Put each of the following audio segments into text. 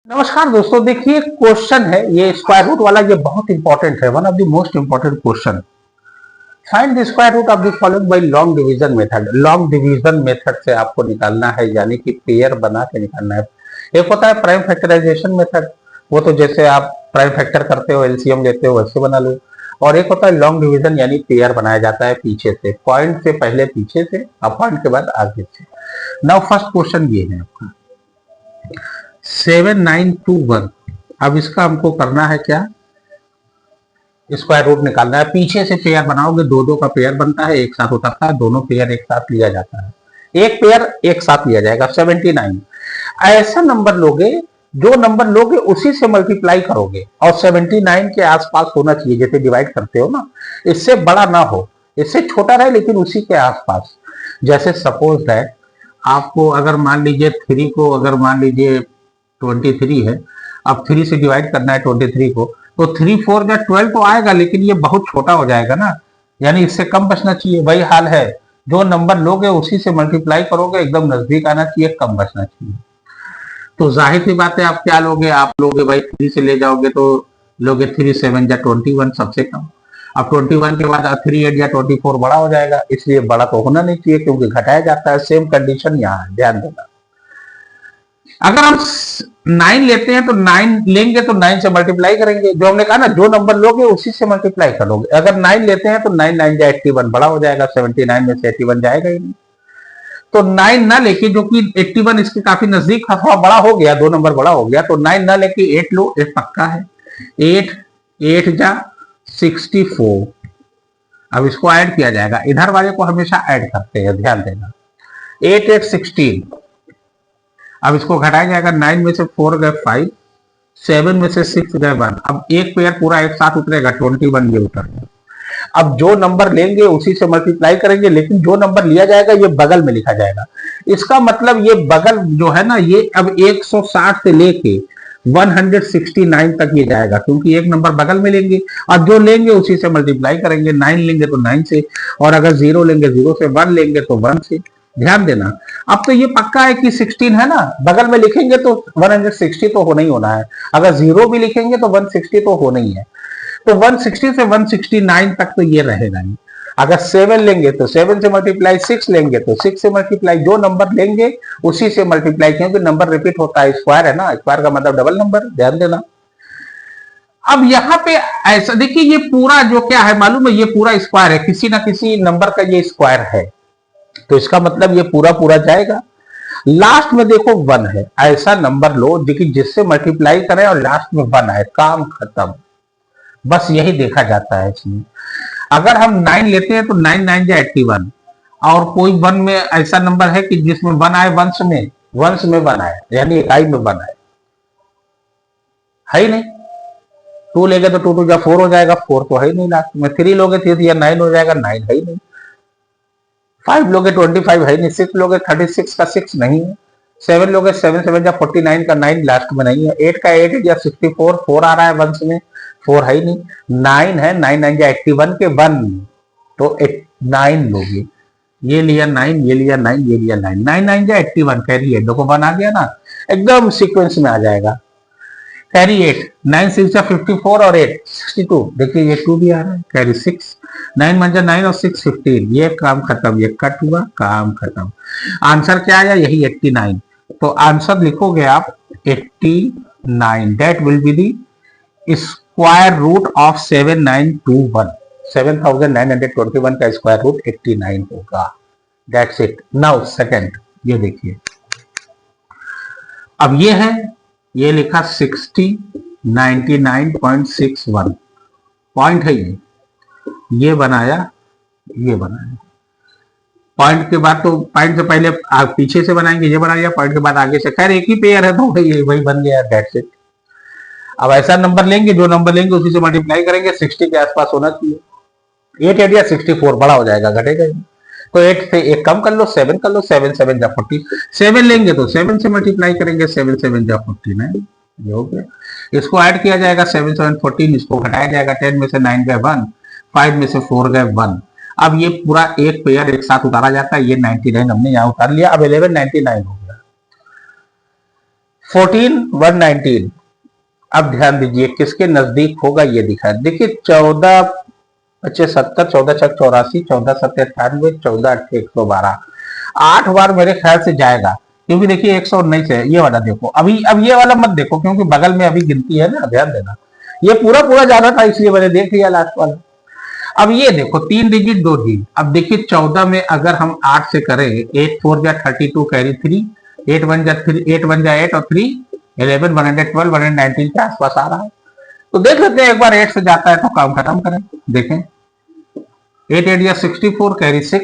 नमस्कार दोस्तों, देखिए क्वेश्चन है ये स्क्वायर रूट वाला। ये बहुत इंपॉर्टेंट है, one of the most important question. Find the square root of the following by long division method. Long division method से आपको निकालना है, यानी कि पेयर बना के निकालना है। एक होता है प्राइम फैक्टराइजेशन मेथड, वो तो जैसे आप प्राइम फैक्टर करते हो, एलसीएम लेते हो, वैसे बना लो। और एक होता है लॉन्ग डिवीजन, यानी पेयर बनाया जाता है पीछे से, पॉइंट से पहले पीछे से और पॉइंट के बाद आगे से। नाउ फर्स्ट क्वेश्चन ये है आपका 7921। अब इसका हमको करना है क्या, स्क्वायर रूट निकालना है। पीछे से पेयर बनाओगे, दो दो का पेयर बनता है, एक साथ उतरता है, दोनों पेयर एक साथ लिया जाता है, एक पेयर एक साथ लिया जाएगा। 79 ऐसा नंबर लोगे, जो नंबर लोगे उसी से मल्टीप्लाई करोगे और 79 के आसपास होना चाहिए। जैसे डिवाइड करते हो ना, इससे बड़ा ना हो, इससे छोटा रहे लेकिन उसी के आसपास। जैसे सपोज दैट आपको अगर मान लीजिए 3 को, अगर मान लीजिए 23 है, अब 3 से डिवाइड करना है 23 को, तो 3 4 या 12 तो आएगा, लेकिन ये बहुत छोटा हो जाएगा ना, यानी इससे कम बचना चाहिए। वही हाल है, जो नंबर लोगे उसी से मल्टीप्लाई करोगे, एकदम नजदीक आना चाहिए, कम बचना चाहिए। तो जाहिर सी बात है, आप क्या लोगे, आप लोगे भाई 3 से ले जाओगे तो लोगे 3 7 या 21, सबसे कम। अब 21 के बाद 3 8 या 24 बड़ा हो जाएगा, इसलिए बड़ा तो होना नहीं चाहिए क्योंकि घटाया जाता है। सेम कंडीशन यहाँ है, ध्यान देना। अगर हम 9 लेते हैं तो 9 लेंगे तो 9 से मल्टीप्लाई करेंगे, जो हमने कहा ना, जो नंबर लोगे उसी से मल्टीप्लाई करोगे। अगर 9 लेते हैं तो 9 9 या 81 बड़ा हो जाएगा, 79 में से 81 जाएगा ही नहीं। तो 9 ना लेके, जो कि 81 इसके काफी नजदीक था, थोड़ा बड़ा हो गया, दो नंबर बड़ा हो गया, तो 9 ना लेके 8 लो, 8 पक्का है। 8 8 जा 64। अब इसको ऐड किया जाएगा, इधर वाले को हमेशा ऐड करते हैं, ध्यान देना। 8 8 16। अब इसको घटाया जाएगा, 9 में से 4 गए 5, 7 में से 6 गए 1। अब एक पेयर पूरा एक साथ उतरेगा, 21 ये उतर गया। अब जो नंबर लेंगे उसी से मल्टीप्लाई करेंगे, लेकिन जो नंबर लिया जाएगा ये बगल में लिखा जाएगा। इसका मतलब ये बगल जो है ना, ये अब 160 से लेके 169 तक ये जाएगा, क्योंकि एक नंबर बगल में लेंगे और जो लेंगे उसी से मल्टीप्लाई करेंगे। 9 लेंगे तो 9 से, और अगर 0 लेंगे 0 से, 1 लेंगे तो 1 से। ध्यान देना। अब तो ये पक्का है कि 16 है ना, बगल में लिखेंगे तो 160 तो होना ही होना है, अगर 0 भी लिखेंगे तो 160 तो होना ही है। तो 160 से 169 तक तो ये रहेगा ही। अगर 7 लेंगे तो 7 से मल्टीप्लाई, 6 लेंगे तो 6 से मल्टीप्लाई, जो नंबर लेंगे उसी से मल्टीप्लाई, क्योंकि नंबर रिपीट होता है, स्क्वायर है ना, स्क्वायर का मतलब डबल नंबर, ध्यान देना। अब यहाँ पे ऐसा देखिए, ये पूरा जो क्या है मालूम है, ये पूरा स्क्वायर है, किसी ना किसी नंबर का ये स्क्वायर है, तो इसका मतलब ये पूरा पूरा जाएगा। लास्ट में देखो 1 है, ऐसा नंबर लो देखिए जिससे मल्टीप्लाई करें और लास्ट में 1 है, काम खत्म। बस यही देखा जाता है इसमें। अगर हम 9 लेते हैं तो 9 9 या 81, और कोई 1 में ऐसा नंबर है कि जिसमें 1 आए, वंश में 1 आए, यानी इकाई में 1 आए, है ही नहीं। 2 लेंगे तो 2 2 या 4 हो जाएगा, 4 तो है ही नहीं। लास्ट में 3 लोगे 3 या 9 हो जाएगा, 9 है ही नहीं। 5 लोगे 25 है नहीं, 6 लोगे 36 का 6 नहीं है, 7 लोगे 7 7 या 49 का 9 लास्ट में नहीं है, 8 का 8 या 64, 4 आ रहा है वंश में, 4 है ही नहीं। 9 है, 9 9 या 81 के 1, तो 9 लोगे, ये लिया 9, ये लिया 9, ये लिया 9, 9 9 या 81 कैरी 8, देखो 1 आ गया ना, एकदम सीक्वेंस में आ जाएगा। कैरी 8, 9 6 या 54 और 8 62, देखिए ये 2 भी आ रहा है, कैरी 6, 9 1 9 और 6 15, ये काम खत्म, ये कट हुआ, काम खत्म। आंसर क्या आया, यही 89। तो आंसर लिखोगे आप 89, that will be the square root of 7921। 7921 का स्क्वायर रूट 89 होगा। That's it. नाउ सेकंड, ये देखिए, अब ये है, ये लिखा 60 99.61 पॉइंट है, ये बनाया, ये बनाया। पॉइंट के बाद तो पॉइंट से पहले पीछे से बनाएंगे, ये बना लिया, पॉइंट के बाद आगे से, खैर एक ही पेयर है तो वही बन गया, दैट्स इट। अब ऐसा नंबर लेंगे, जो नंबर लेंगे उसी से मल्टीप्लाई करेंगे, 60 के आसपास होना चाहिए। 8 8 या 64 बड़ा हो जाएगा, घटेगा ही। तो 8 से 1 कम कर लो, 7 कर लो, 7 7 या 40, 7 लेंगे तो 7 से मल्टीप्लाई करेंगे, 7 7 या 49, ये हो गया। इसको ऐड किया जाएगा, 7 7 14, इसको घटाया जाएगा, 10 में से 9 गए 1, 5 में से 4 गए 1। अब ये पूरा एक पेयर एक साथ उतारा जाता है, ये 99 हमने यहाँ उतार लिया, अब 1199 हो गया। 14 119। अब ध्यान दीजिए किसके नजदीक होगा ये दिखा है। देखिए 14 25 70, 14 छक 84, 14 7 98, 14 8 112, 8 बार मेरे ख्याल से जाएगा, क्योंकि देखिए 119 है ये वाला। देखो अभी, अब ये वाला मत देखो क्योंकि बगल में अभी गिनती है ना, ध्यान देना। ये पूरा पूरा जाना था इसलिए मैंने देख लिया लास्ट वाला। अब ये देखो 3 डिजिट 2 डिजिट। अब देखिए 14 में अगर हम 8 से करें, 8 4 जा 32 कैरी 3, 8 1 जा 3, 8 1 जा 8 और 3 11, 112, 119 के आसपास आ रहा है। तो देख लेते हैं एक बार 8 से जाता है तो काम खत्म करें। देखें 8 8 जा 64 कैरी 6,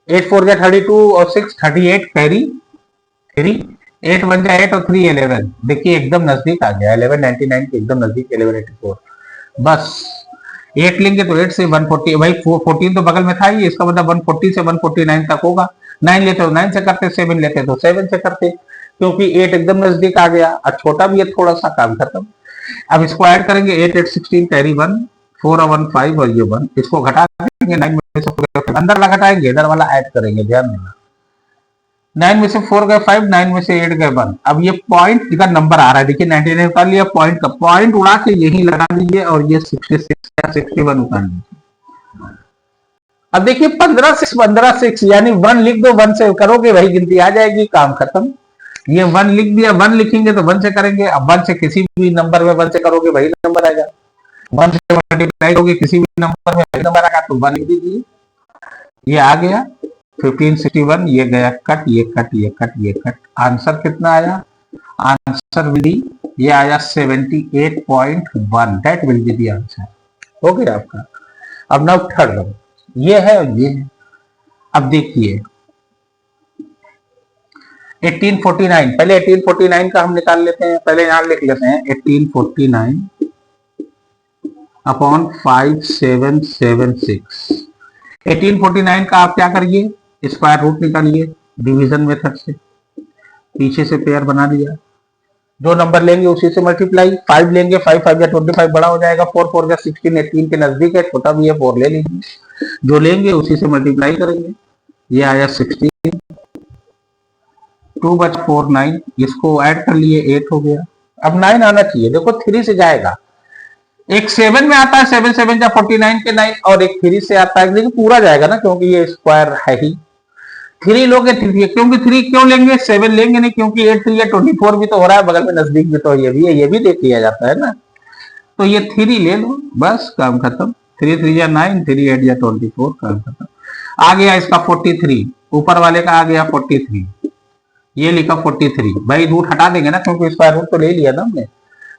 8 4 जा 32 और 6 38 कैरी 3, 8 1 जा 8 और 3 11। देखिए एकदम नजदीक आ गया, 1199 के एकदम नजदीक 1184। बस 8 लेंगे तो 8 से 140, भाई 14 तो बगल में था ही, इसका मतलब 140 से 149 तक होगा। 9 लेते तो 9 से करते, 7 लेते तो 7 से करते, क्योंकि 8 एकदम नजदीक आ गया और छोटा भी है थोड़ा सा, काम खत्म। अब इसको ऐड करेंगे 8 8 16 कैरी 1, 4 और 1 5 और ये 1, इसको घटा देंगे 9 में से, अंदर वाला घटाएंगे इधर वाला ऐड करेंगे, ध्यान देना। 9 में से 4 गए 5, 9 में से 8 गए 1। अब ये पॉइंट का नंबर आ रहा है, देखिए 99 उतार लिया, पॉइंट का पॉइंट उड़ा के यही लगा दीजिए और ये 66 या 61 उतार लीजिए। अब देखिए 15 6 15 6 यानी 1 लिख दो, 1 से करोगे वही गिनती आ जाएगी, काम खत्म। ये 1 लिख दिया, 1 लिखेंगे तो 1 से करेंगे। अब 1 से किसी भी नंबर में 1 से करोगे वही नंबर आएगा, 1 से मल्टीप्लाई करोगे किसी भी नंबर में वही नंबर आएगा, तो 1 लिख दीजिए। ये आ गया 1561, ये गया कट, ये कट, ये कट, ये कट। आंसर कितना आया? आंसर विल बी, ये आया 78.1, that will be the answer. हो गया आपका। अब नाउ थर्ड वन, ये है और ये है। अब देखिए 1849, पहले 1849 का हम निकाल लेते हैं, पहले यहां लिख लेते हैं 1849 अपॉन 5776। 1849 का आप क्या करिए, स्क्वायर रूट निकालिए डिवीजन मेथड से, पीछे से पेयर बना दिया, जो नंबर लेंगे उसी से मल्टीप्लाई। 5 लेंगे, 5 5 या 25 बड़ा हो जाएगा, 4 4 या 16, 18 के नजदीक है, छोटा भी है 4 ले लीजिए, जो लेंगे उसी से मल्टीप्लाई करेंगे। ये आया 16, 2 बचा 4 9, इसको ऐड कर लिए 8 हो गया। अब 9 आना चाहिए, देखो 3 से जाएगा, एक 7 में आता है, 7 7 या 49 के 9, और एक 3 से आता है, लेकिन पूरा जाएगा ना क्योंकि ये स्क्वायर है ही। 3 लोगे 3, क्योंकि 3 क्यों लेंगे, 7 लेंगे नहीं, क्योंकि 8 3 या 24 भी तो हो रहा है बगल में नजदीक में, तो ये भी है, ये भी देख लिया जाता है ना। तो ये 3 ले लो, बस काम खत्म। 3 3 या 9, 3 8 या 24, काम खत्म। आ गया इसका 43, ऊपर वाले का आ गया 43, ये लिखा 43। भाई रूट हटा देंगे ना क्योंकि स्क्वायर रूट तो ले लिया ना हमने।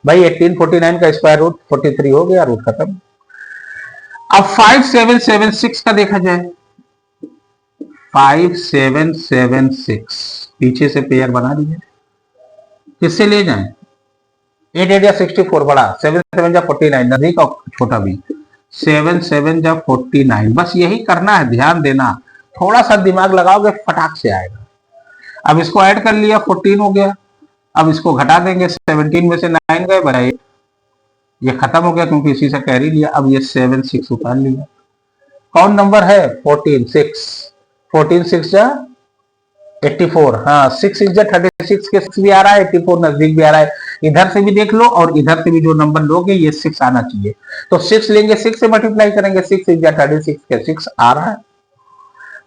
भाई 1849 का स्क्वायर रूट 43 हो गया, रूट खत्म। अब 5776 का देखा जाए, 5776 पीछे से पेयर बना दिए, किससे ले जाएं? 8 8 या 64 बड़ा, 7 7 जा 49 नजदीक और छोटा भी, 7 7 जा 49, बस यही करना है, ध्यान देना, थोड़ा सा दिमाग लगाओगे फटाक से आएगा। अब इसको ऐड कर लिया, 14 हो गया। अब इसको घटा देंगे, 17 में से 9 गए बड़ा 8, ये खत्म हो गया क्योंकि इसी से कैरी लिया। अब ये 7 6 उतार लिया, कौन नंबर है? 14 6, 14 6 जा 84, हाँ 6 6 जा 36 के 6 भी आ रहा है, 84 नजदीक भी आ रहा है, इधर से भी देख लो और इधर से भी जो नंबर लोगे ये 6 आना चाहिए, तो 6 लेंगे, 6 से मल्टीप्लाई करेंगे, 6 6 जा 36 के 6 आ रहा है।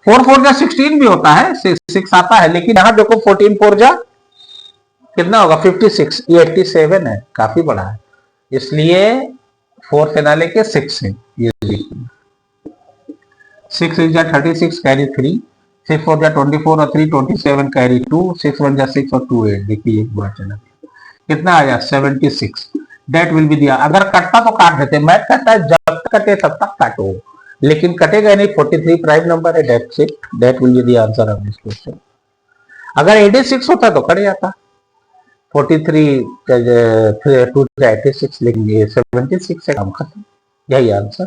4 4 जा 16 भी होता है, 6 आता है, लेकिन यहाँ देखो 14 4 जा कितना होगा 56, ये 87 है, काफी बड़ा है, इसलिए 4 से ना लेके 6 से, ये देखिए 6 6 जा 36 कैरी 3, 6 4 जा 24 और 3 27 कैरी 2, 6 1 जा 6 और 2 8, देखिए एक बार चला कितना आया 76, दैट विल बी दिया। अगर कटता तो काट देते, मैथ कहता है जब तक कटे तब तक काटो, लेकिन कटेगा नहीं, 43 प्राइम नंबर है, that will be the answer of this question. अगर 86 होता तो कट जाता, 43 2 86 लेंगे, 76 से काम खत्म, यही आंसर।